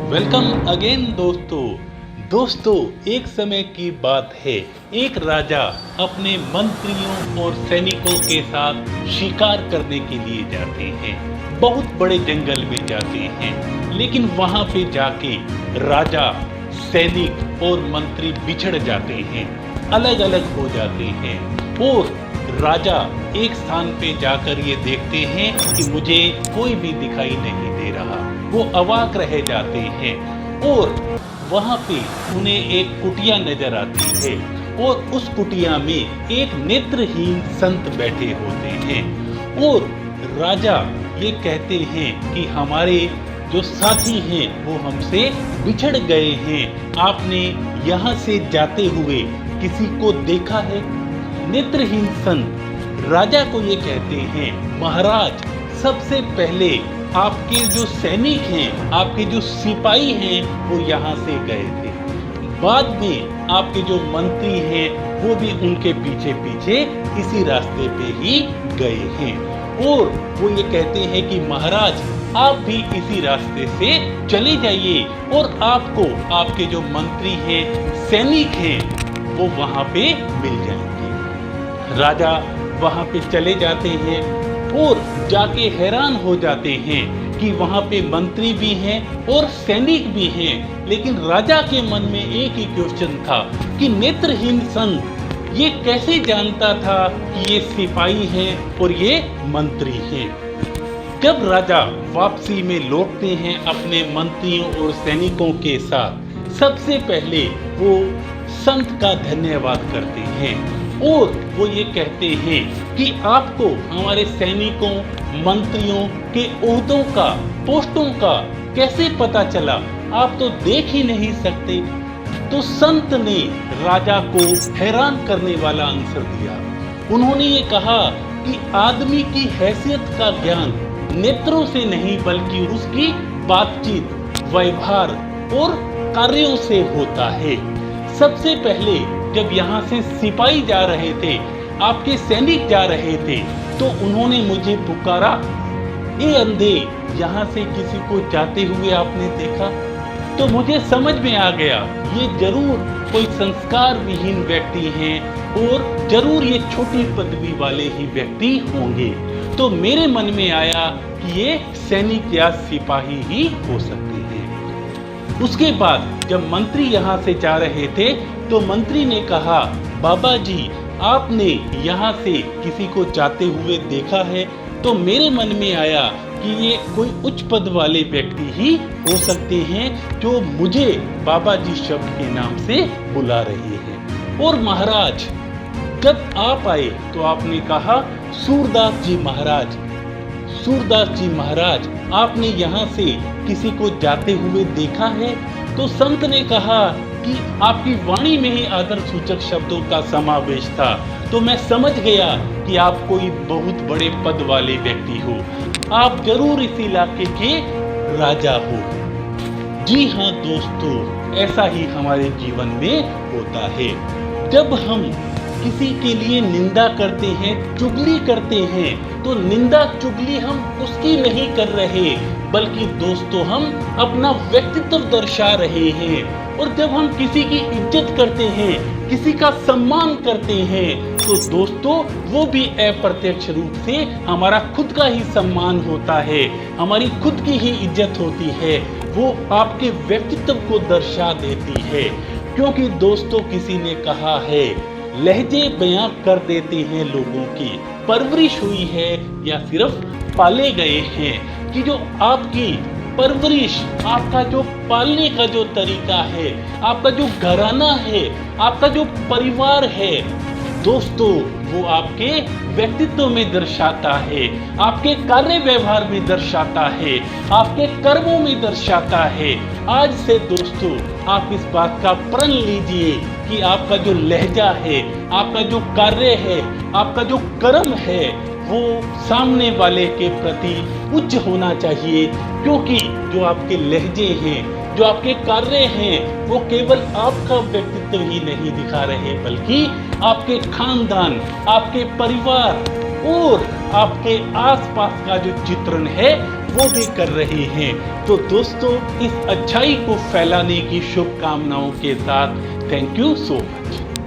Welcome again दोस्तों एक समय की बात है। एक राजा अपने मंत्रियों और सैनिकों के साथ शिकार करने के लिए जाते हैं। बहुत बड़े जंगल में जाते हैं, लेकिन वहां पे जाके राजा, सैनिक और मंत्री बिछड़ जाते हैं, अलग अलग हो जाते हैं। और राजा एक स्थान पे जाकर ये देखते हैं कि मुझे कोई भी दिखाई नहीं दे रहा। वो अवाक रह जाते हैं और वहां पे उन्हें एक कुटिया नजर आती है और उस कुटिया में एक नेत्रहीन संत बैठे होते हैं। और राजा ये कहते हैं कि हमारे जो साथी हैं वो हमसे बिछड़ गए हैं, आपने यहाँ से जाते हुए किसी को देखा है? नेत्रहीन संत राजा को ये कहते हैं, महाराज सबसे पहले आपके जो सैनिक हैं, आपके जो सिपाही हैं वो यहाँ से गए थे। बाद में आपके जो मंत्री हैं वो भी उनके पीछे पीछे इसी रास्ते पे ही गए हैं। और वो ये कहते हैं कि महाराज आप भी इसी रास्ते से चले जाइए और आपको आपके जो मंत्री हैं, सैनिक हैं, वो वहां पे मिल जाएंगे। राजा वहां पे चले जाते हैं और जाके हैरान हो जाते हैं कि वहां पे मंत्री भी हैं और सैनिक भी हैं। लेकिन राजा के मन में एक ही क्वेश्चन था कि नेत्रहीन संत ये कैसे जानता था कि ये सिपाही हैं और ये मंत्री हैं। जब राजा वापसी में लौटते हैं अपने मंत्रियों और सैनिकों के साथ, सबसे पहले वो संत का धन्यवाद करते हैं और वो ये कहते हैं कि आपको हमारे सैनिकों, मंत्रियों के ओहदों का, पोस्टों का कैसे पता चला? आप तो देख ही नहीं सकते। तो संत ने राजा को हैरान करने वाला आंसर दिया। उन्होंने ये कहा कि आदमी की हैसियत का ज्ञान नेत्रों से नहीं बल्कि उसकी बातचीत, व्यवहार और कार्यों से होता है। सबसे पहले जब यहाँ से सिपाही जा रहे थे, आपके सैनिक जा रहे थे, तो उन्होंने मुझे पुकारा, ए अंधे, यहाँ से किसी को जाते हुए आपने देखा? तो मुझे समझ में आ गया ये जरूर कोई संस्कार विहीन व्यक्ति हैं और जरूर ये छोटी पदवी वाले ही व्यक्ति होंगे। तो मेरे मन में आया कि ये सैनिक या सिपाही ही हो सकते हैं। उसके बाद जब मंत्री यहाँ से जा रहे थे तो मंत्री ने कहा, बाबा जी आपने यहाँ से किसी को जाते हुए देखा है? तो मेरे मन में आया कि ये कोई उच्च पद वाले व्यक्ति ही हो सकते हैं जो मुझे बाबा जी शब्द के नाम से बुला रहे हैं। और महाराज जब आप आए तो आपने कहा, सूरदास जी महाराज, सूरदास जी महाराज आपने यहाँ से किसी को जाते हुए देखा है? तो संत ने कहा कि आपकी वाणी में ही आदर सूचक शब्दों का समावेश था, तो मैं समझ गया कि आप कोई बहुत बड़े पद वाले व्यक्ति हो, आप जरूर इस इलाके के राजा हो। जी हाँ दोस्तों, ऐसा ही हमारे जीवन में होता है। जब हम किसी के लिए निंदा करते हैं, चुगली करते हैं, तो निंदा चुगली हम उसकी नहीं कर रहे, बल्कि दोस्तों हम अपना व्यक्तित्व दर्शा रहे हैं। और जब हम किसी की इज्जत करते हैं, किसी का सम्मान करते हैं, तो दोस्तों वो भी अप्रत्यक्ष रूप से हमारा खुद का ही सम्मान होता है, हमारी खुद की ही इज्जत होती है, वो आपके व्यक्तित्व को दर्शा देती है। क्योंकि दोस्तों किसी ने कहा है, लहजे बयां कर देते हैं लोगों की, परवरिश हुई है या सिर्फ पाले गए हैं। कि जो आपकी परवरिश, आपका जो पालने का जो तरीका है, आपका जो घराना है, आपका जो परिवार है, दोस्तों वो आपके व्यक्तित्व में दर्शाता है, आपके कार्य व्यवहार में दर्शाता है, आपके कर्मों में दर्शाता है। आज से दोस्तों आप इस बात का प्रण लीजिए कि आपका जो लहजा है, आपका जो कार्य है, आपका जो कर्म है, वो सामने वाले के प्रति उच्च होना चाहिए। क्योंकि जो आपके लहजे हैं, जो आपके कार्य हैं, वो केवल आपका व्यक्तित्व ही नहीं दिखा रहे, बल्कि आपके खानदान, आपके परिवार और आपके आसपास का जो चित्रण है वो भी कर रहे हैं। तो दोस्तों, इस अच्छाई को फैलाने की शुभकामनाओं के साथ थैंक यू सो मच।